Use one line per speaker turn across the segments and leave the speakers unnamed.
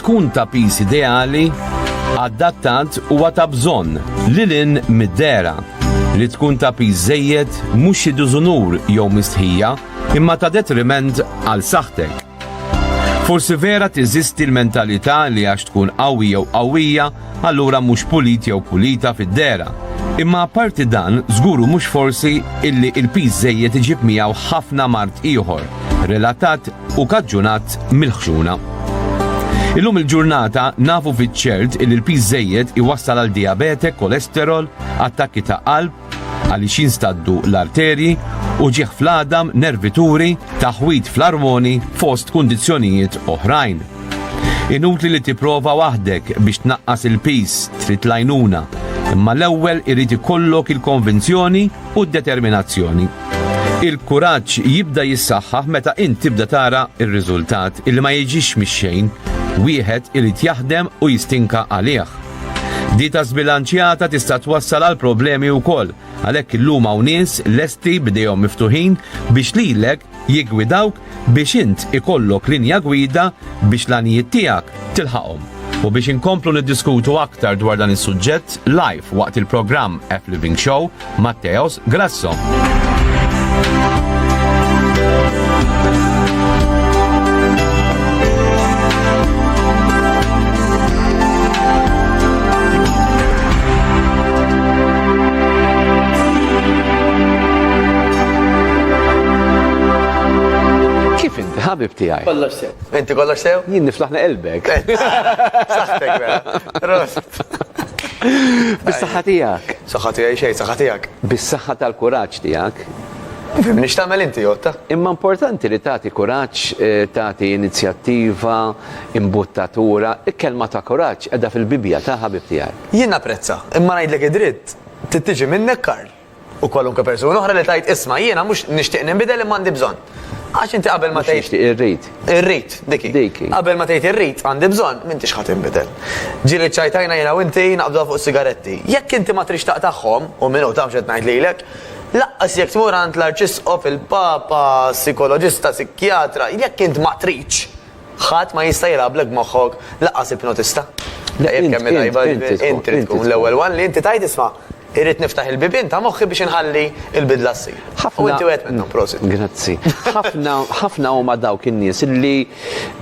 tkun ta' pis ideali adattat huwa ta' bżonn lilin mid-dera li tkun ta' pis żejjed mhux xi dużunur jew mistħija imma ta' detriment għal saħħtek. Forsi vera teżisti l-mentalità li għax tkun qawwi jew qawwija allura mhux pulit jew pulita fid-dera. Imma apparti dan, żguru mhux forsi illi l-pis żejjed iġib miegħu ħafna mart ieħor relatat u kaġġunat mill-ħxuna. Illum il-ġurnata nafu fiċ-ċert illi l-pis żejjed iwassal għal diabete, kolesterol, attakki ta' qalb, għaliex jinstaddu l-arterji u ġieħ fl-għadam, nervituri, taħwit fl-armoni fost kundizzjonijiet oħrajn. Inutli li tipprova waħdek biex tnaqqas il-pis trid lajnuna, imma l-ewwel irid ikollok il-konvinzjoni u d-determinazzjoni. Il-kuraġġ jibda jissaħħaħ meta int tibda tara r-riżultat illi ma jiġix mix-xejn, wieħed irid jaħdem u jistinka għalih. Dita żbilanċjata tista' twassal għal problemi wkoll, għalhekk illum hawn nies lesti bidejhom miftuħin biex lilek jiggwidawk biex int ikollok linja gwida biex l-għanijiet tiegħek tilħaqhom. U biex inkomplu niddiskutu aktar dwar dan is-suġġett live waqt il-programm F-Living Show Matteos Grasso. Ħabib tiegħi.
Kollox sew.
Inti kollox sew?
Jien niflaħna qalbek.
Saħtek vera. Rost.
Bis-saħħa tiegħek.
Saħħa tiegħi xejn, saħħa tiegħek.
Bis-saħħa tal-kuraġġ tiegħek.
Fimni x'tagħmel inti jotta?
Imma importanti li tagħti kuraġġ, tagħti inizjattiva, imbuttatura, il-kelma ta' kuraġġ qiegħda fil-Bibja ta' ħabib tiegħi.
Jien napprezza, imma ngħidlek id-dritt, tittiġi minnek Karl. U kwalunkwe persuna oħra li tajt isma' jiena mhux nixtieq nibidel imma għandi bżonn. Għax inti qabel ma tgħid
irrid.
Irrid, diki. Qabel ma tgħid irrid għandi bżonn, m'intix ħadd inbidel. Ġieli ċajtajna jiena u inti naqbdu fuq sigaretti. Jekk inti ma trix taqtaħħom u minnu tafx qed ngħid lilek, laqqas jekk tmur għand l-arċisqof il-papa, psikoloġista, psikjatra, jekk int ma tridx, ħadd ma jista' jilgħablek moħħok laqqas ipnotista. Jekk hemm tajba inti tkun l-ewwel wan li inti tajt isma' irrid niftaħ il-bibien ta' moħħi biex inħalli il-bidla ssir. U inti wieħed minnhom prosit.
Grazzi. Ħafna huma dawk in-nies illi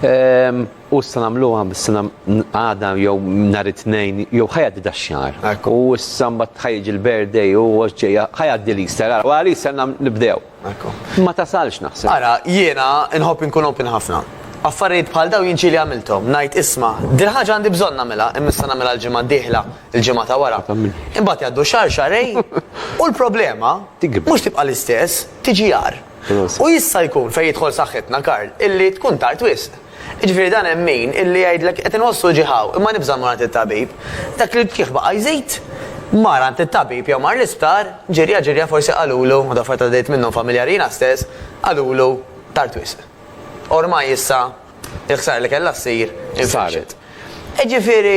u issa nagħmluha bis-sena għada jew nhar it-tnejn jew ħajgħaddi dax-xahar. U issa mbagħad ħajjiġi l-birthday u ġejja ħajgħaddi l-Easter. U għal Easter nibdew. Ma tasalx naħseb.
Ara, jiena inħobb inkun open ħafna. Affarijiet bħal daw jinċi li għamiltom, ngħid isma' din ħaġa għandi bżonn nagħmilha, imma issa nagħmilha l-ġimgħa d-dieħla, il-ġimgħa ta' wara. Imbagħad jgħaddu xarej u l-problema mhux tibqa' l-istess, tiġi jar. U jista' jkun fejn jidħol saħħitna Karl illi tkun tard wisq. Jiġifieri dan hemm min illi jgħidlek qed inħossu ġieħaw imma nibża mara it-tabib, dak li tieħ baqa' jżejt. Mara għand it-tabib jew mar l-isptar, ġerja forsi qalulu, u dafar ta' dejt minnhom familjarina stess, qalulu tard wisq. Ormai issa il-ħsar li kellha ssir infaxet. Ġifieri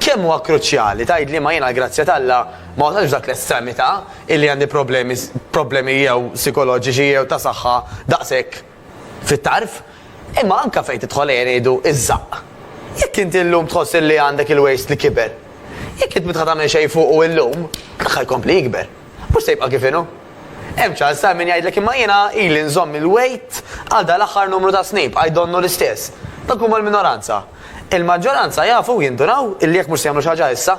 kemm huwa kruċjali tgħid li ma jiena l-grazzja t'Alla ma wasalx dak l-estremità illi għandi problemi jew psikoloġiċi jew ta' saħħa daqshekk fit-tarf, imma anke fejn tidħol ngħidu iż-żaq. Jekk inti llum tħoss li għandek il-waist li kiber, jekk int mitħa tagħmel xejn fuq u llum, ħajkompli jikber. Mhux se jibqa' kif inhu. Hemm ċans ta' min jgħidlek imma jiena ili nżomm il-weight għal dal-aħħar numru ta' snin, I don't know l-istess. Dak huma l-minoranza. Il-maġġoranza jafu jindunaw illi jekk mhux se jagħmlu xi ħaġa issa,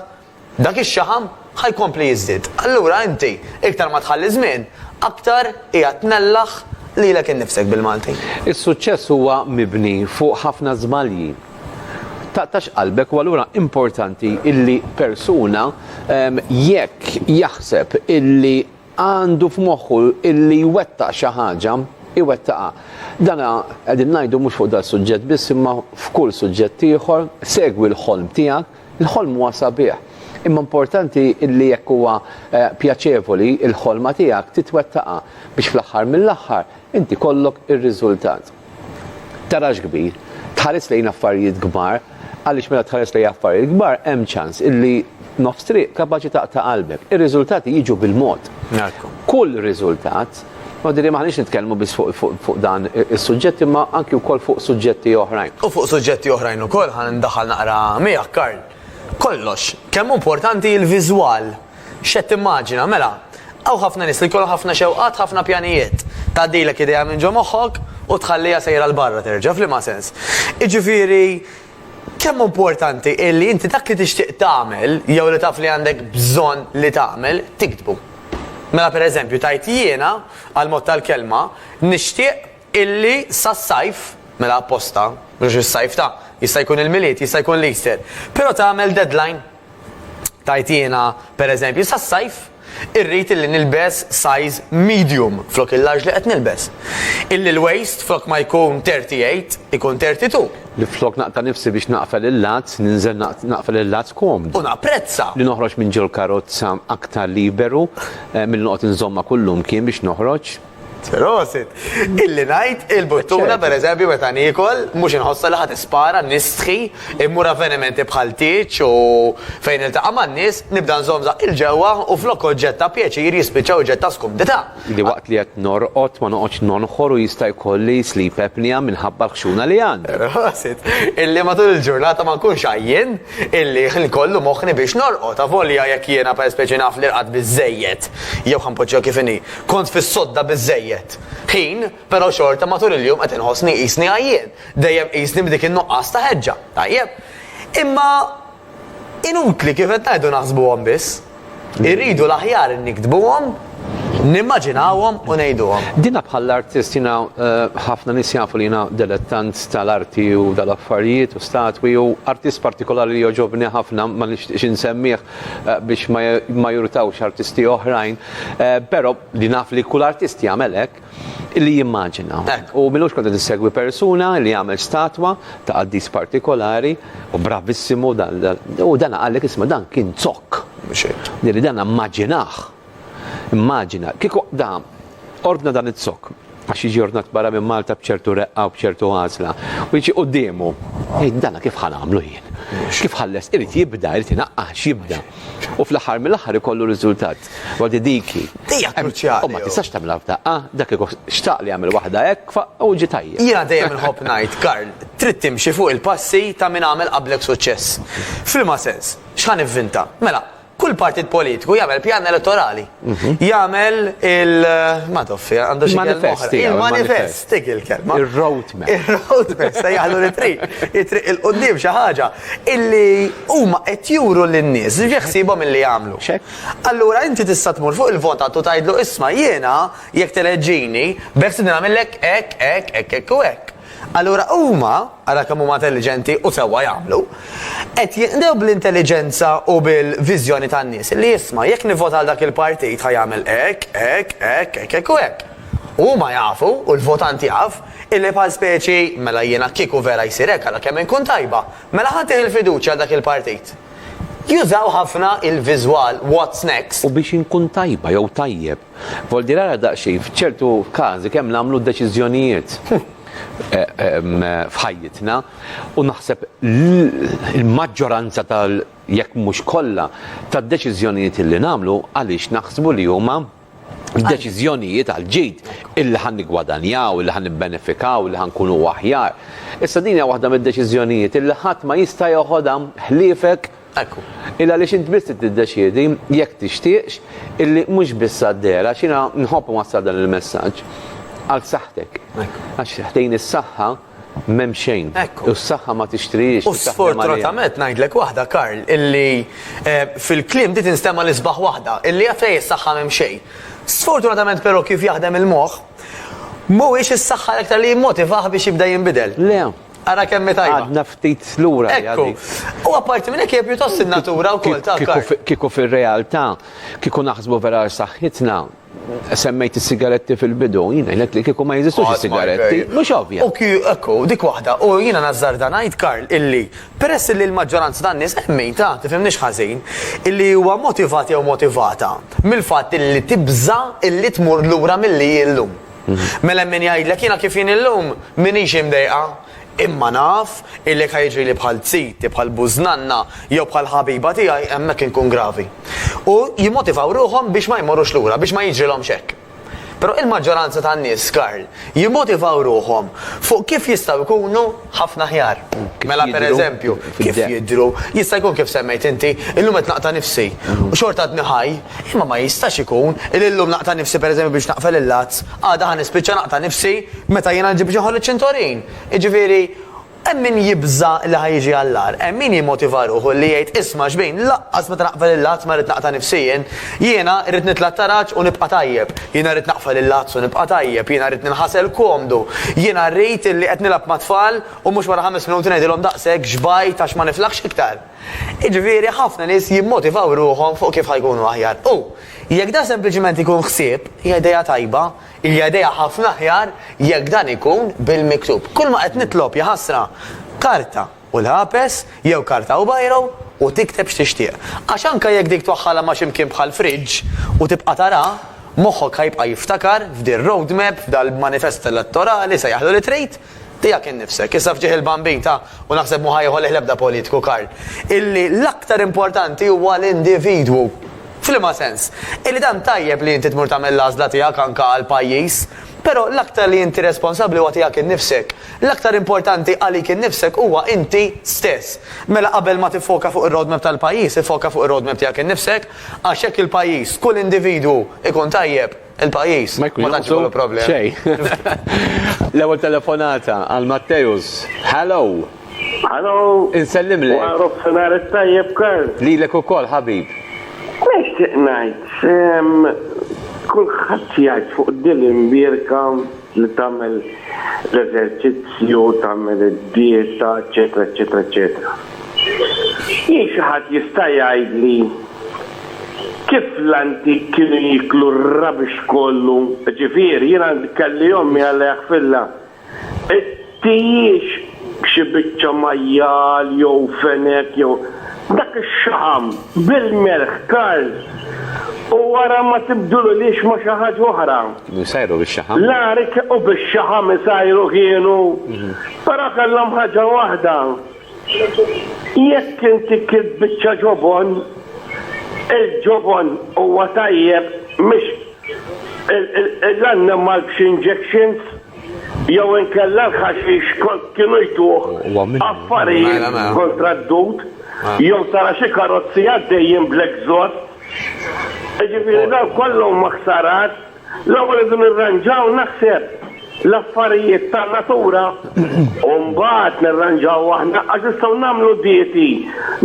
dak ix-xaħam ħajkompli jiżdied. Allura inti iktar ma tħalli żmien, aktar hija tnellaħ lilek innifsek bil-Malti.
Is-suċċess huwa mibni fuq ħafna żbalji. Taqtax qalbek u allura importanti illi persuna jekk jaħseb illi għandu f'moħħu illi jwettaq xi ħaġa, iwettaqa. Dana qegħdin ngħidu mhux fuq dal-suġġett biss imma f'kull suġġett ieħor segwi l-ħolm tiegħek, il-ħolm huwa sabiħ. Imma importanti illi jekk huwa pjaċevoli il-ħolma tiegħek titwettaqa biex fl-aħħar mill-aħħar inti kollok ir-riżultat. Tarax kbir, tħares lejn affarijiet kbar, għaliex mela tħares lejn affarijiet kbar hemm ċans illi nofs triq kapaċi taqta' qalbek. Ir-riżultati jiġu bil-mod. Kull riżultat
Ma diri maħniex nitkellmu biss fuq dan is-suġġett imma anki wkoll fuq suġġetti oħrajn.
U fuq suġġetti oħrajn ukoll ħan ndaħal naqra miegħek Karl. Kollox, kemm importanti l-viżwal. X'qed timmaġina, mela, hawn ħafna nies li jkollhom ħafna xewqat, ħafna pjanijiet. Tgħaddilek idea minn ġo moħħok u tħallija sejra l-barra terġa' f'liema sens. Jiġifieri, kemm importanti illi inti dak li tixtieq tagħmel jew li taf li għandek bżonn li tagħmel tiktbu. Mela pereżempju tajt jiena għal mod tal-kelma nixtieq illi sas-sajf mela apposta, mhux is-sajf ta' jista' jkun il-miliet, jista' jkun l-Easter. Però tagħmel deadline. Tajt jiena pereżempju sas-sajf irrid illi nilbes size medium flok il-larġ li qed nilbes. Illi l-waist flok ma jkun 38 ikun 32.
Li flok naqta' nifsi biex naqfel il-lazz, ninżel naqfel il-lazz komdu.
U napprezza.
Li noħroġ minn ġol karozza aktar liberu mill-noqgħod inżomma kullum kien biex noħroġ.
Prosit. Illi ngħid il-buttuna pereżempju meta niekol mhux inħossa li ħadd ispara nistħi immur avvenimenti bħal tieċ u fejn iltaqa' man-nies nibda nżomm il-ġewwa u flok oġġett ta' pjaċir jispiċċa oġġett ta' skumdità.
Li waqt li qed norqod ma noqgħodx nonħor u jista' jkolli sleep apnea minħabba l-ħxuna li għandi.
Prosit. Illi matul il-ġurnata ma nkunx għajjien illi nkollu moħħni biex norqod ta' volja jekk jiena per speċi naf li rqad biżejjed jew ħanpoġġew kif inhi. Kont fis-sodda biżejjed. Ħin, però xorta matul il-jum qed inħossni qisni għajjien. Dejjem qisni b'dik in-nuqqas ta' ħeġġa. Tajjeb. Imma inutli kif qed ngħidu naħsbuhom biss. Irridu l-aħjar nikdbuhom, nimmaġinawhom u ngħiduhom.
Dina bħall-artist jiena ħafna nies jafu li jiena dilettant tal-arti u tal-affarijiet u statwi u artist partikolari li joġobni ħafna ma nixtieqx insemmih biex ma jurtawx artisti oħrajn, però li naf li kull artist jagħmel hekk li jimmaġina. U milux kont insegwi persuna li jagħmel statwa ta' qaddis partikolari u bravissimu u dan għalek isma' dan kien zokk. Li dan immaġinaħ. Immaġina, kieku da, ordna dan it-sok, għax jiġi ordnat barra minn Malta bċertu reqqa u bċertu għazla. U jiġi qoddemu, dana kif ħanamlu jien? Kif ħalles, irrit jibda, irrit inaqqax jibda. U fl-aħħar mill-aħħar ikollu riżultat. Għaddi diki.
Dija kruċjali.
U ma tistax tagħmilha f'daqqa, dak xtaq li jagħmel waħda hekk u ġi tajjeb.
Jiena dejjem inħobb ngħid, Karl, trid timxi fuq il-passi ta' min għamel qablek suċċess. F'liema sens, x'ħan ivvinta? Mela, kull partit politiku jagħmel pjan elettorali. Jagħmel ma toffi għandu xi il-manifest, dik il-kelma.
Ir-roadmap.
Ir-roadmap se jaħlu it-triq il-qudiem xi ħaġa illi huma qed juru lin-nies ġeħsibhom illi jagħmlu. Allura inti tista' tmur fuq il-votant u tgħidlu isma' jiena jekk teleġġini b'hekk se nagħmellek hekk u hekk. Allura huma ara kemm huma intelligenti u sewwa jagħmlu qed jindew bl-intelligenza u bil-viżjoni tan-nies li jisma' jekk nivvota għal dak il-partit ħajjagħmel hekk u hekk. Huma jafu u l-votant jaf illi bħal speċi mela jiena kieku vera jsir hekk ara kemm inkun tajba, mela ħadd il-fiduċja għal dak il-partit. Jużaw ħafna il-viżwal what's next.
U biex inkun tajba jew tajjeb, vol dirara daqsxejn f'ċertu każi kemm nagħmlu deċiżjonijiet f'ħajjitna u naħseb il-maġġoranza jekk mhux kollha tad-deċiżjonijiet li nagħmlu għaliex naħsbu li huma deċiżjonijiet għal ġid illi ħan nigwadanjaw, illi ħan nibbenefikaw, illi ħan kunu aħjar. Issa din hija waħda mid-deċiżjonijiet illi ħadd ma jista' joħodha ħliefek illa li xint biss tiddeċiedi jekk tixtieqx illi mhux biss għaddera xina nħobb wassal dan il-messaġġ għal saħtek. Għax ħdejn is-saħħa m'hemm xejn. U s-saħħa ma tixtrix.
U sfortunatament ngħidlek waħda Karl illi fil-kliem di tinstema l-isbaħ waħda illi għafej is-saħħa m'hemm xejn. Sfortunatament però kif jaħdem il-moħħ mhuwiex is-saħħa l-aktar li jimmotivah biex jibda jinbidel.
Le.
Ara kemm tajba.
Għadna ftit lura.
Ekku. U apparti minn hekk pjuttost in-natura wkoll ta' Karl.
Kieku fir-realtà, kieku naħsbu vera saħħitna, semmejt is-sigaretti fil-bidu, jiena li kieku ma jeżistux is-sigaretti, mhux ovvja.
Ekku, dik waħda. U jiena nażarda ngħid Karl illi peress li l-maġġoranza tan-nies emmejn ta' tifhimniex ħażin, illi huwa motivat jew motivata mill-fatt illi tibża illi tmur lura milli llum. Mela min jgħidlek jiena kif jien illum minix imdejqa. Imma naf illi ħajġri li bħal tziti, bħal bużnanna, jew bħal ħabiba tiegħi hemmhekk inkun gravi. U jimmotivaw ruhom biex ma jmorrux lura, biex ma jiġrilhom hekk. Però il-maġġoranza tan-nies, Karl, jimmotivaw ruhom fuq kif jistgħu jkunu ħafna ħjar. Mela pereżempju, kif jidhru, jista' jkun kif semmejt inti, illum qed naqta' nifsi u xorta ħaj, imma ma jistax ikun illum naqta' nifsi pereżempju biex naqfel il-lazz, għada ħan nispiċċa naqta' nifsi meta jiena nġib xi ħolli ċintorin. Jiġifieri hemm min jibża li ħajġi għall-ar, hemm min jimmotiva ruħu li jgħid isma' xbejn laqqas meta naqfel il-lazz ma rrid naqta' nifsijien, jiena rrid nitla' taraġġ u nibqa' tajjeb, jiena rrid naqfel il-lazz u nibqa' tajjeb, jiena rrid ninħasel komdu, jiena rrid li qed nilab ma' tfal u mhux wara 5 minuti ngħidilhom daqshekk xbajt għax ma niflaħx iktar. Jiġifieri ħafna nies jimmotivaw ruħhom fuq kif ħajkunu aħjar. Jekk da sempliċement ikun ħsieb, hija idea tajba, hija idea ħafna aħjar jekk dan ikun bil-miktub. Kull ma qed nitlob jaħasra karta u l-ħapes jew karta u bajro u tikteb x'tixtieq. Għax anke jekk dik twaħħalha ma' x'imkien bħal friġġ u tibqa' tara, moħħok ħajbqa' jiftakar f'din roadmap f'dal-manifest elettorali se jaħlu li trid tiegħek innifsek. Issa fġieħ il-bambin ta' u naħseb mu ħajħol l-ebda politiku Karl. Illi l-aktar importanti huwa l-individwu. F'liema sens, illi dan tajjeb li inti tmur tagħmel l-għażla tiegħek anke għal pajjiż, però l-aktar li inti responsabbli huwa tiegħek innifsek. L-aktar importanti għalik innifsek huwa inti stess. Mela qabel ma tifoka fuq ir-roadmap tal-pajjiż, ifoka fuq ir-roadmap tiegħek innifsek, għax hekk il-pajjiż, kull individwu ikun tajjeb, il-pajjiż ma tantx ikollu problema.
Xejn. L-ewwel telefonata għal Matteus. Hello.
Hello.
Insellimlek.
Għaruf senar it-tajjeb Karl.
Lilek ukoll ħabib.
Nixtieq ngħid, kulħadd jgħid fuq dilim birka li tagħmel l-eżerċizzju, tagħmel id-dieta, eċetera, eċetera, eċetera. Jien xi ħadd jista' jgħidli kif l-antik kienu jiklu r-rabix kollu, ġifieri jiena kelli ommi għal jaħfilha. Tijiex xi biċċa majjal jew fenek jew dak ix-xaħam bil-merħ Karl u wara ma tibdulu liex ma xi ħaġa oħra.
Jsajru bix-xaħam.
L-arik u bix-xaħam isajru kienu. Però kellhom ħaġa waħda. Jekk inti kif biċċa ġobon, il-ġobon huwa tajjeb mhix l-animal injections jew inkella l-ħaxix kienu jtuħ affarijiet kontra d-dut. Jew tara xi karozzi għaddejjin bl-exhaust. Ġifieri dawn kollhom maħsarat, l-ewwel idu nirranġaw naħseb l-affarijiet tan-natura u mbagħad nirranġaw aħna għax nistgħu nagħmlu dieti,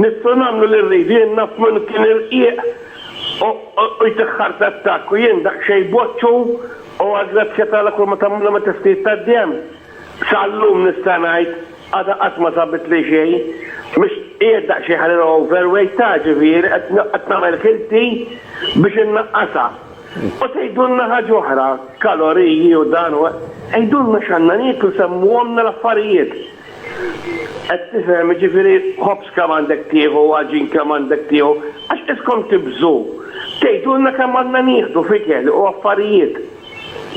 nistgħu nagħmlu li rridu jien naf min kien irqiq u jtiħħar tattakk u jien daqsxejn boċċu u għagrazzja tagħlek kull ma tagħmlu ma testijiet tad-dem. Sal-lum nista' ngħid għadha qatt ma sabit li xejn. Mux qiegħed xi ħarir overweight ta' ġifieri qed nagħmel ħilti biex innaqqasha. U tgħidulna ħaġa oħra, kaloriji u dan u tgħidulna x'għandna nieklu semmuhomna l-affarijiet. Qed tifhem ġifieri ħobs kemm għandek tieħu, għaġin kemm għandek tieħu, għax iskom tibżu. Tgħidulna kemm għandna nieħdu fikel u affarijiet.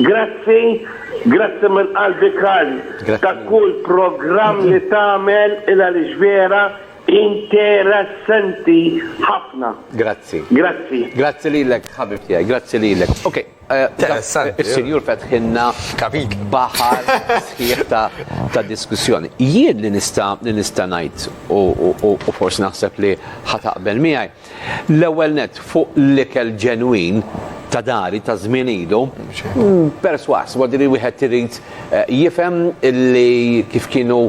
Grazzi minn qalbi Karl ta' kull programm li tagħmel ila l-ġvera interessanti ħafna.
Grazzi.
Grazzi.
Grazzi lilek ħabib tiegħi, grazzi lilek. Ok, is-Sinjur fetħilna baħar sħiħ ta' diskussjoni. Jien li nista' ngħid u forsi naħseb li ħataqbel miegħi. L-ewwel net fuq l-ikel ġenwin ta' dari ta' żmien ilu, perswas, li wieħed irid jifhem illi kif kienu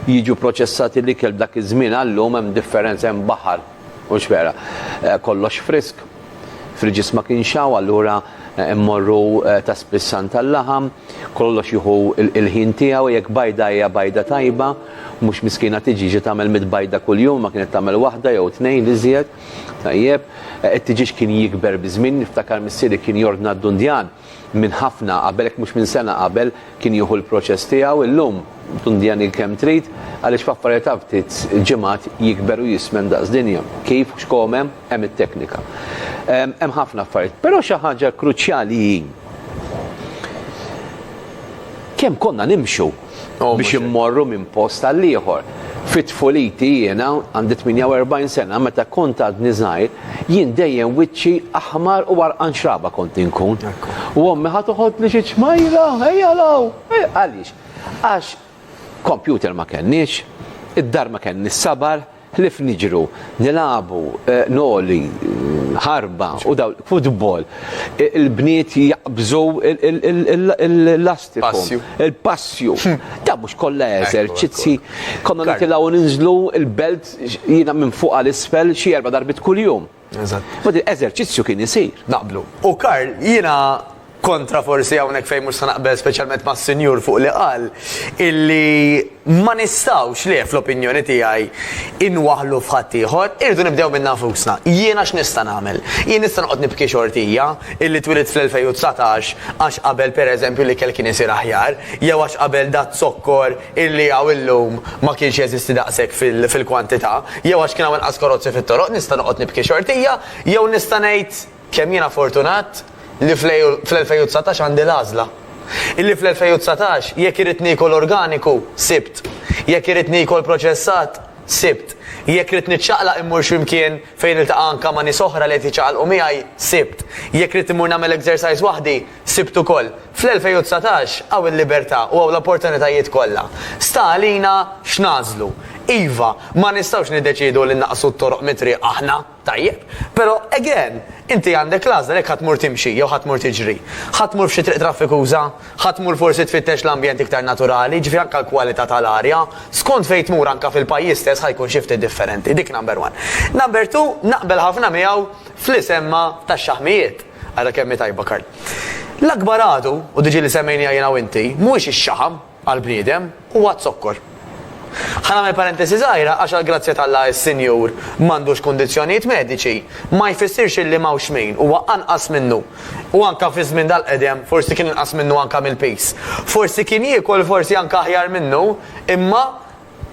jiġu proċessati l-ikel dak iż-żmien għallum hemm differenza hemm baħar u x'vera. Kollox frisk, friġis ma kienx hawn allura immorru ta' spissan tal-laħam, kollox jieħu il-ħin tiegħu jekk bajda hija bajda tajba, mhux miskina tiġi tagħmel mitbajda kuljum ma kienet tagħmel waħda jew tnejn li żjed. Tajjeb, it-tiġix kien jikber biżmien, niftakar missieri kien jordna d-dundjan minn ħafna qabelek mhux minn sena qabel kien jieħu l-proċess tiegħu illum dundjan kemm trid għaliex f'affarijiet ta' ftit ġimgħat jikber u jismen daqs dinja. Kif x'kom hemm it-teknika. Hemm ħafna affarijiet, però xi ħaġa kruċjali kemm konna nimxu biex immorru minn post għal ieħor. Fit-tfuliti jiena għandi 48 sena meta kont għadni żgħir jien dejjem wiċċi aħmar u għarqan xraba kont inkun. U ommi ħat uħod li xi ċmajra, ejja law. Għaliex? Għax computer ma kenniex, id-dar ma kenni sabar, ħlif niġru, nilabu, noli, ħarba u daw futbol. Il-bniet jaqbżu l-lastiku, il-passju. Da mhux kollha eżerċizzi. Konna nitilgħu ninżlu il-belt jiena minn fuq għal-isfel xi 4 darbit kuljum.
Eżatt.
Eżerċizzju kien isir.
Naqblu. U Karl, jiena kontra forsi hawnhekk fejn mhux se naqbel speċjalment mas-Sinjur fuq li qal illi ma nistgħux le fl-opinjoni tiegħi inwaħlu f'ħadd ieħor, irridu nibdew minn nafusna. Jiena x'nista' nagħmel? Jien nista' noqgħod nibki xortija illi twilit fl-2019 għax qabel pereżempju li kell kien isir aħjar, jew għax qabel dat sokkor illi hawn illum ma kienx jeżisti daqshekk fil-kwantità, jew għax kien hawn inqas karozzi fit-toroq, nista' noqgod nibki xortija, jew nista' ngħid kemm jiena fortunat li fl-2019 għandi l-għażla. Illi fl-2019 jekk irid nikol organiku, sibt. Jekk irid nikol proċessat, sibt. Jekk irid niċċaqlaq immur x'imkien fejn iltaqa' anke ma' nies oħra li qed jiċċaqalqu miegħi, sibt. Jekk irid immur nagħmel exercise waħdi, sibt ukoll. Fl-2019 hawn il-libertà u hawn l-opportunitajiet kollha. Sta għalina x'nażlu. Iva, ma nistgħux niddeċiedu li naqsu t-toroq mitri aħna, tajjeb. Però again, inti għandek l-għażla jekk ħadd mur timxi jew ħadd mur tiġri. Ħadd mur f'xi triq traffikuża, ħadd mur forsi tfittex l-ambjent iktar naturali, ġifier anke l-kwalità tal-arja, skont fejn tmur anke fil-pajjiż stess ħajkun xi ftit differenti. Dik number 1. Number 2, naqbel ħafna miegħu fl-isemma tax-xaħmijiet. Għara kemm tajba Karl. L-akbar għadu, u diġi li semmejnija jiena u inti, mhuwiex ix-xaħam għall-bniedem huwa t-sokkor. Ħanamel parentesi żgħira għax għall-grazzja tal-Allah is-Sinjur m'għandux kundizzjonijiet mediċi, ma jfissirx illi m'hawnx min huwa anqas minnu. U anke fi żmien dal-qedem forsi kien inqas minnu anke mill-pejs. Forsi kien jiekol forsi anke aħjar minnu, imma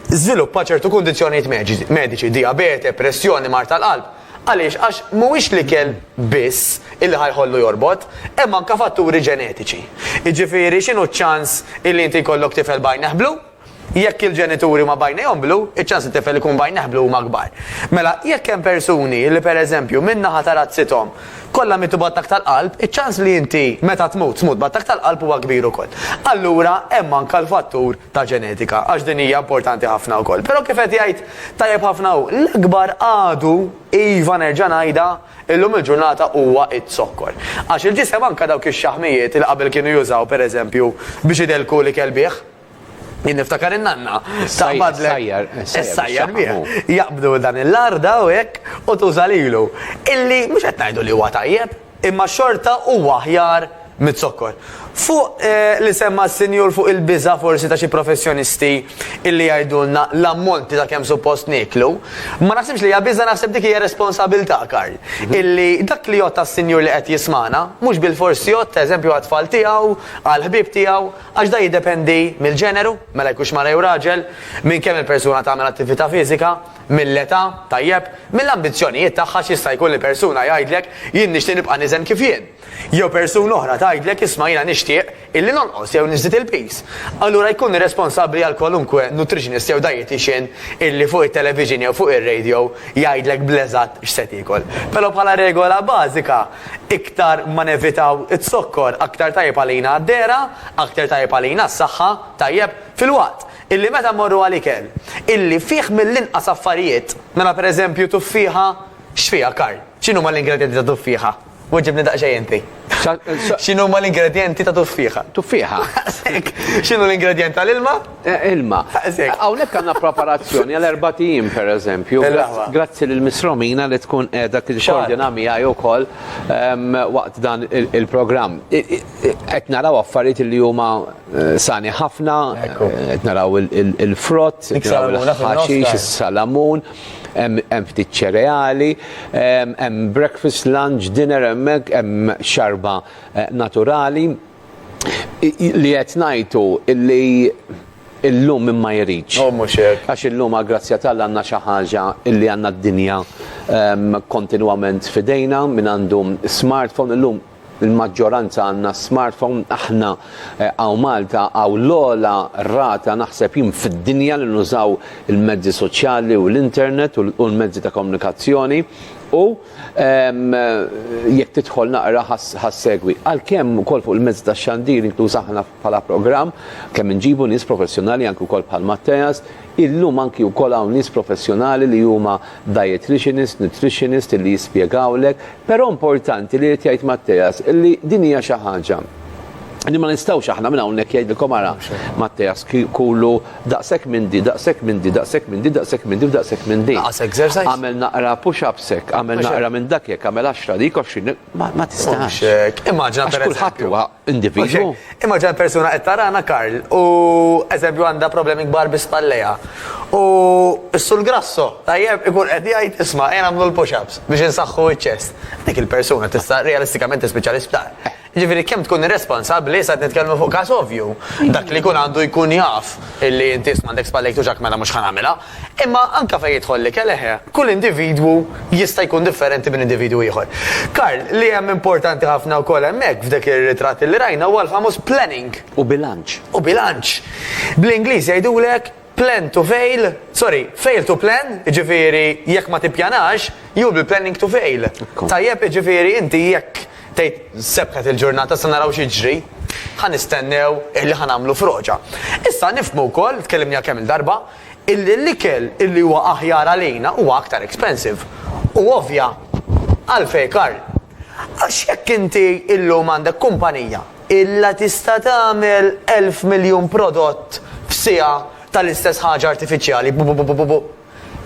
żviluppa ċertu kundizzjonijiet mediċi, diabete, pressjoni, mar tal-qalb. Għaliex, għax mhuwiex l-ikel biss illi ħajħollu jorbot, hemm anke fatturi ġenetiċi. Jiġifieri x'inhu ċ-ċans illi inti jkollok tifel bajneħ blu? Jekk il-ġenituri ma bajnejhom blu, iċ-ċans it-tifel ikun bajneħ blu huma kbar. Mela, jekk hemm persuni li pereżempju min-naħa ta' razzithom kollha mitu battak tal-qalb, iċ-ċans li inti meta tmut battak tal-qalb huwa kbir ukoll. Allura hemm anke l-fattur ta' ġenetika, għax din hija importanti ħafna wkoll. Però kif qed jgħid tajjeb ħafna hu, l-akbar għadu iva nerġa' ngħidha illum il-ġurnata huwa it-sokkor. Għax il-ġisem anke dawk ix-xaħmijiet li qabel kienu jużaw pereżempju biex idelku li kelbieħ. Jien niftakar in-nanna. Sajjar biha. Jaqbdu dan il-larda u hekk u tuża lilu. Illi mhux qed ngħidu li huwa tajjeb, imma xorta huwa aħjar mit-sokkor. Fuq li semma s-Sinjur fuq il-biża forsi ta' xi professjonisti illi jgħidulna l-ammonti ta' kemm suppost niklu, ma naħsibx li hija biża naħseb dik hija responsabilità Karl. Illi dak li jgħod tas-Sinjur li qed jismana, mhux bil-forsi jgħod eżempju għat-tfal tiegħu, għall-ħbieb tiegħu, għax da jiddependi mill-ġeneru, mela jkunx mara jew raġel, minn kemm il-persuna tagħmel attività fiżika, mill-età, tajjeb, mill-ambizzjonijiet tagħha x'jista' jkun li persuna jgħidlek jien nixtieq nibqa' niżen kif jien. Jew persuna oħra tgħidlek isma' jiena nixtieq illi nonqos jew niżid il-pis. Allura jkun responsabbli għal kwalunkwe nutritionist jew dietitian illi fuq it-television jew fuq ir-radio jgħidlek bleżat x'se tiekol. Però bħala regola bażika iktar ma nevitaw it-sokkor, aktar tajjeb għalina d-dera, aktar tajjeb għalina s-saħħa tajjeb fil-waqt. Illi meta morru għal-ikel, illi fih mill-inqas affarijiet, mela pereżempju tuffiħa, x'fiha Karl? X'inhu ma l-ingredjenti ta' tuffiħa? Weġibni daqsxejn inti. X'inhu ma l-ingredjenti ta' tuffiħa?
Tuffiħa.
X'inhu l-ingredjent tal-ilma?
Ilma. Hawnhekk għandna preparazzjoni għal 4 tiem pereżempju. Grazzi lil Miss Romina li tkun qiegħda tikkordina miegħi wkoll waqt dan il-programm. Qed naraw affarijiet li huma sani ħafna, qed naraw il-frott, il-ħaxix, is-salamun. Hemm ftit ċereali, hemm breakfast, lunch, dinner hemmhekk, hemm xarba naturali li qed ngħidu illi illum minn ma jridx. Għax illum għall-grazzja tal għandna xi ħaġa illi għandna d-dinja kontinwament f'idejna minn għandu smartphone illum. Il-maġġoranza għandna smartphone, aħna għaw Malta għaw l-ola rata naħseb jim fid-dinja li nużaw il-mezzi soċjali u l-internet u l-mezzi ta' komunikazzjoni. U jekk tidħol naqra ħassegwi. Għalkemm ukoll fuq il-mezz tax-xandir inkluż aħna bħala programm kemm inġibu nies professjonali anke wkoll bħal Matteas, illum anki wkoll hawn nies professjonali li huma dietitianist, nutritionist li jispjegawlek, però importanti li jgħid Matteas li din hija xi ħaġa li ma nistgħux aħna minn hawnhekk jgħidilkom ara Matteas kullu daqshekk minn di, daqshekk minn di, daqshekk minn di, daqshekk minn di, daqshekk minn di.
Naqas exercise?
Għamel naqra push-ups hekk, għamel naqra minn dak jekk, għamel 10 dik 20, ma tistax.
Immaġina
Għax kulħadd huwa individwu.
Immaġina persuna qed tarana Karl u eżempju għandha problemi kbar bispalleja. U s-sul grasso, tajjeb ikun qed jgħid isma' jien nagħmlu l-push-ups biex insaħħu iċ-ċest. Dik il-persuna tista' realistikament tispiċċa l-isptar. Ġifieri kemm tkun irresponsabbli sa nitkellmu fuq każ ovvju. Dak li jkun għandu jkun jaf illi inti m'għandek spallejk tuġak mela mhux ħanagħmilha. Imma anke fejn jidħollek eleħe, kull individwu jista' jkun differenti minn individwu ieħor. Karl, li hemm importanti ħafna wkoll hemmhekk f'dak ir-ritratt li rajna huwa l-famuż planning.
U bilanċ.
U bilanċ. Bl-Ingliż jgħidulek plan to fail, sorry, fail to plan, ġifieri jekk ma tippjanax, you'll be planning to fail. Tajjeb ġifieri inti jekk tgħid sebħet il-ġurnata sa naraw x'jiġri, ħanistennew illi ħanamlu froġa. Issa nifhmu wkoll, tkellimni kemm il-darba, l-ikel illi huwa aħjar għalina huwa aktar expensive. U ovvja, għalfejn Karl. Għax jekk inti illum għandek kumpanija illa tista' tagħmel 1000 miljun prodott f'siegħa tal-istess ħaġa artifiċjali,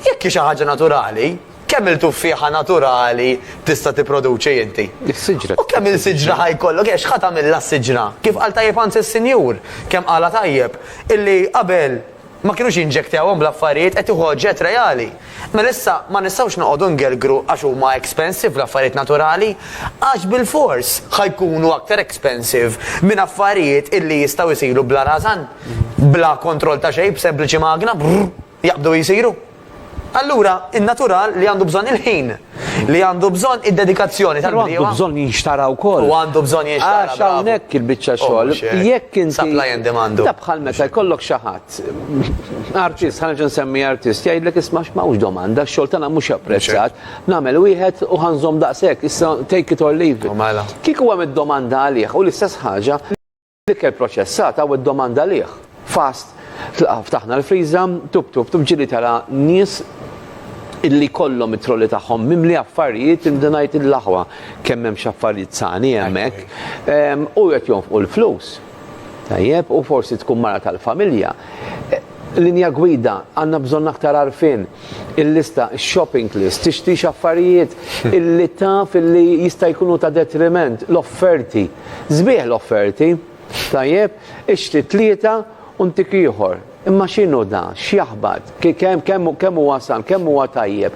jekk xi ħaġa naturali, kemm il-tuffieħa naturali tista' tipproduċi inti?
Is-siġra.
U kemm il-siġra ħajkollok għax ħadd tagħmilha s-siġra. Kif qal tajjeb anzi s-sinjur, kemm qala tajjeb illi qabel ma kienux jinġektewhom bl-affarijiet qed iħu oġġett reali. Mela issa ma nistgħux noqogħdu ngelgru għax huma expensive l-affarijiet naturali, għax bil-fors ħajkunu aktar expensive minn affarijiet illi jistgħu jsiru bla rażan, bla kontroll ta' xejn, b'sempliċi magna, jaqbdu jsiru. Allura, in-natural li għandu bżonn il-ħin, li għandu bżonn id-dedikazzjoni tal-bdiewa.
Għandu bżonn jinxtara wkoll.
U għandu bżonn jinxtara.
Għax hawnhekk il-biċċa xogħol. Jekk inti
supply and demand.
Ta' bħal meta jkollok xi ħadd, artist, ħanġa nsemmi artist, jgħidlek isma' m'hawnx domanda, x-xogħol tagħna mhux apprezzat, nagħmel wieħed u ħanżomm daqshekk, issa take it or leave it. Kieku hemm id-domanda għalih u l-istess ħaġa l-ikel proċessat hawn id-domanda għalih. Fast, ftaħna l-friża, tub ġili tara nies illi kollhom it-trolli tagħhom mimli affarijiet indunajt il-laħwa kemm hemm xi affarijiet sani hemmhekk u qed jonfqu l-flus. Tajjeb, u forsi tkun mara tal-familja. Linja gwida għandna bżonn aktar għarfien il-lista, shopping list, tixtiex affarijiet illi taf illi jista' jkunu ta' detriment, l-offerti. Żbieħ l-offerti, tajjeb, ixtri 3 u ntik ieħor. Imma x'inhu da, x'jaħbad, kemm huwa san, kemm huwa tajjeb.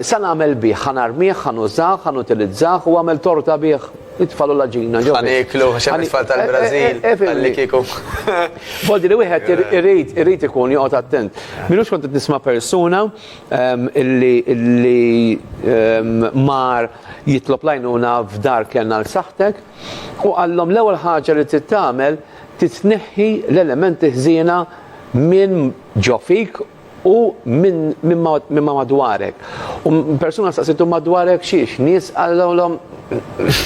Sa nagħmel bih, ħanarmih, ħanużah, ħanutilizzah u għamel torta bih. Itfalu laġina ġo.
Ħaniklu, xem itfal tal-Brażil, għalli kieku.
Voldi li wieħed irrid ikun joqgħod attent. Minux kont qed nisma' persuna illi mar jitlob lajnuna f'dar kellna l-saħtek u għallhom l-ewwel ħaġa li titgħamel titneħħi l-elementi ħżiena minn ġofik u minn madwarek. U persuna staqsitu madwarek xiex, nies għallhom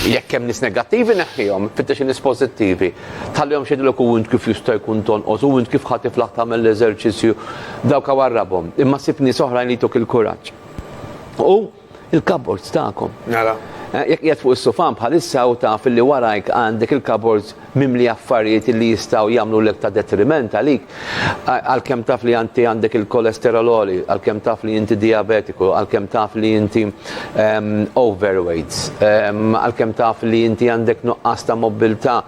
jekk hemm nies negattivi neħħihom, fittex nies pożittivi. Tħallihom xejdilek u int kif jista' jkun tonqos, u int kif ħadd tiflaħ tagħmel l-eżerċizzju dawk warrabhom. Imma sib nies oħrajn li jtuk il-kuraġġ. U il-cupboards tagħkom. Jekk qiegħed fuq is-sofan bħalissa u taf li warajk għandek il-cupboards mimli affarijiet li jistgħu jagħmlu lek ta' detriment għalik, għalkemm taf li inti għandek il-kolesterololi, għalkemm taf li inti diabetiku, għalkemm taf li inti overweight, għalkemm taf li inti għandek nuqqas ta' mobilità,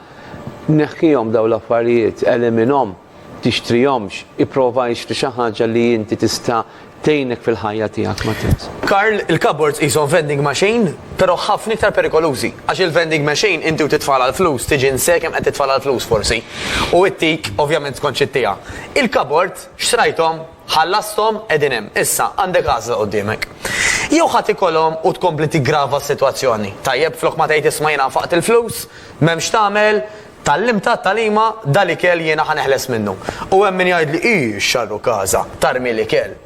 neħħihom dawn l-affarijiet, eliminhom, tixtrihomx, ipprova jixtri xi ħaġa li inti tista' tgħinek fil-ħajja tiegħek ma tins.
Karl, il-cupboards qishom vending machine, però ħafna iktar perikolużi. Għax il-vending machine inti u titfala l-flus, tiġi nsek hemm qed titfala l-flus forsi. U ittik ovvjament skont xittija. Il-cupboard xtrajthom, ħallasthom qegħdin hemm. Issa għandek għażla quddiemek. Jew ħadd ikollhom u tkompli tiggrava s-sitwazzjoni. Tajjeb flok ma tgħid isma' jiena faqt il-flus, m'hemmx tagħmel, tal-limta tal-ima dal-ikel jiena ħaneħles minnu. U hemm min jgħid li xarru każa, tarmi l-ikel.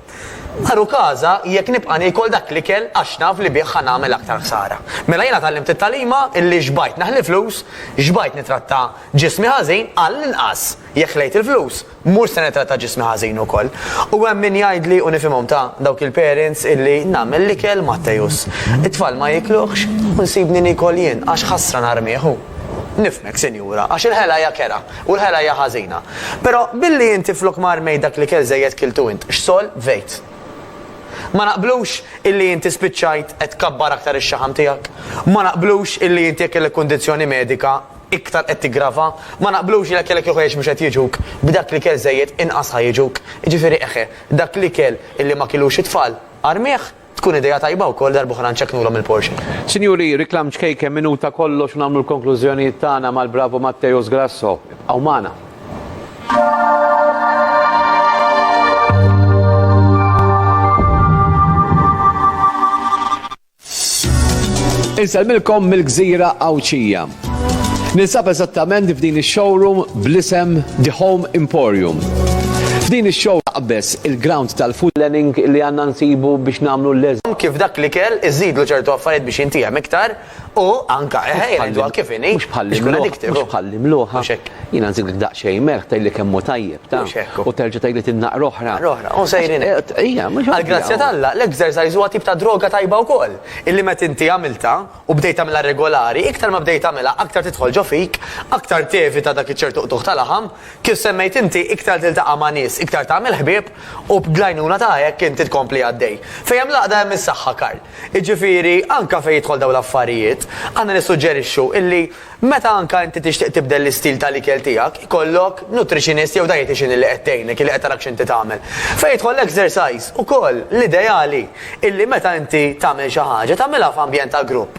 Maru kaza jekk nibqa' nikol dak li kell għax naf li bih nagħmel aktar ħsara. Mela jiena tallimt it-talima illi xbajt naħli flus, xbajt nitratta ġismi ħażin għall-inqas jekk lejt il-flus, mhux se nitratta ġismi ħażin ukoll. U hemm min jgħidli u nifhimhom ta' dawk il-parents illi nagħmel li kell Mattejus. It-tfal ma jikluħx u nsibni nikol jien għax ħassra narmieħu. Nifmek, senjura, għax il-ħela hija kera u l-ħela hija ħażina. Però billi inti flok marmej dak li kell żejjed kiltu int, x'sol vejt. Ma naqblux illi inti spiċċajt qed kabbar aktar ix-xaħam tiegħek. Ma naqblux illi inti jekk kellek kundizzjoni medika iktar qed tigrava. Ma naqblux illi kellek joħroġ mhux qed jiġuk b'dak li kell żejjed inqas ħajġuk. Jiġifieri eħe, dak li kell illi ma kilux it-tfal armieħ tkun idea tajba wkoll darb'oħra nċekknulhom il-Porsche.
Sinjuri, riklam ċkejke minuta kollox nagħmlu l-konklużjonijiet tagħna mal-Bravo Mattejus Grasso. Aw magħna. Inselmilkom mill-Gżira Awċija. Ninsab eżattament f'din ix-showroom bl-isem The Home Emporium. F'din ix-show taqbes il-ground tal-food planning li għandna nsibu biex nagħmlu l-leżem.
Kif dak li kell iżidlu ċertu affarijiet biex intihem iktar u anka jgħidu kif inhi
mhux bħallimluha. Jiena nżidlek daqsxejn merħ tgħidlek hemm tajjeb ta' u terġa' tgħidli tinnaqra oħra.
U sejrin. Għall-grazzja tal-Alla l-exercise huwa tip ta' droga tajba wkoll. Illi meta inti għamilta u bdejt tagħmilha regolari, iktar ma bdejt tagħmilha aktar tidħol ġo fik, aktar tevita dak iċ-ċertu qtuħ tal-aħam, kif semmejt inti iktar tiltaqa' ma' nies, iktar tagħmel ħbieb u b'glajnuna taħek inti tkompli għaddej. Fejn laqda hemm is-saħħa Karl. Iġifieri anke fejn jidħol dawn l-affarijiet, għandna nissuġġerixxu illi meta anke inti tixtieq tibdel l-istil tal-ikel tiegħek, ikollok nutritionist jew dietitian li qed tgħinek li qed tarak x'inti tagħmel. Fejn jidħol l-exercise ukoll l-ideali illi meta inti tagħmel xi ħaġa tagħmilha f'ambjent ta' grupp.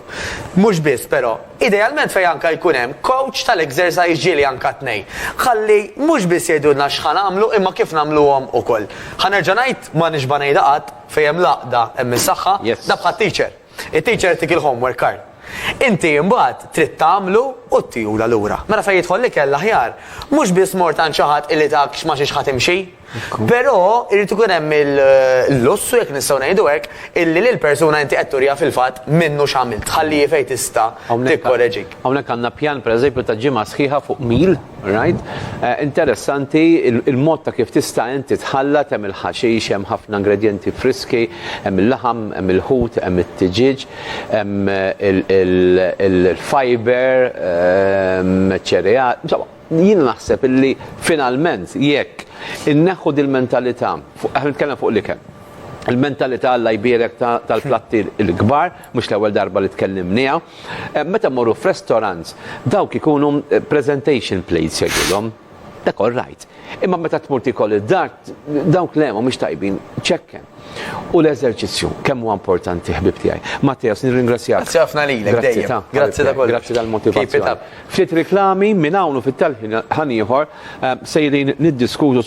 Mhux biss però, idealment fejn anke jkun hemm coach tal-exercise ġieli anke tnej. Ħalli mhux biss jgħidulna x'ħan nagħmlu imma kif nagħmluhom ukoll. Ħanerġa' ngħid ma nixba ngħidha qatt fejn hemm laqda hemm is-saħħa da bħat teacher. Il-teacher tik il-homework card. Inti mbagħad trid tagħmlu u tijula lura. Mela fejn jidħol li kell aħjar, mhux biss mort għand xi ħadd illi tak x'ma xi ħadd imxi, però irid ikun hemm il-lussu jekk nistgħu ngħidu hekk illi lil persuna inti qed turija fil-fatt minnu x'għamilt, ħalli fejn tista' tikkoreġik.
Hawnhekk għandna pjan pereżempju ta' ġimgħa sħiħa fuq mil, right? Interessanti il-mod ta' kif tista' inti tħallat hemm il-ħaxix, hemm ħafna ingredjenti friski, hemm il-laħam, hemm il-ħut, hemm it-tiġiġ, hemm il-fiber, ċereal. Jien naħseb illi finalment jekk inneħħu dil-mentalità, nitkellem fuq li kemm. Il-mentalità alla jbierek tal-platti l-kbar, mhux l-ewwel darba li tkellimniha. Meta mmorru f'restorants, dawk ikunu presentation plates jgħidulhom, dak all right. Imma meta tmur tikol id-dar, dawk le mhumiex tajbin, ċekken. U l-eżerċizzju, kemm huwa importanti ħbib tiegħi. Mattias, nirringrazzjak.
Grazzi ħafna lilek dejjem. Grazzi ta' kollox.
Grazzi tal-motivazzjoni. Ftit riklami minn hawn u fit-telħin ħanieħor sejrin niddiskutu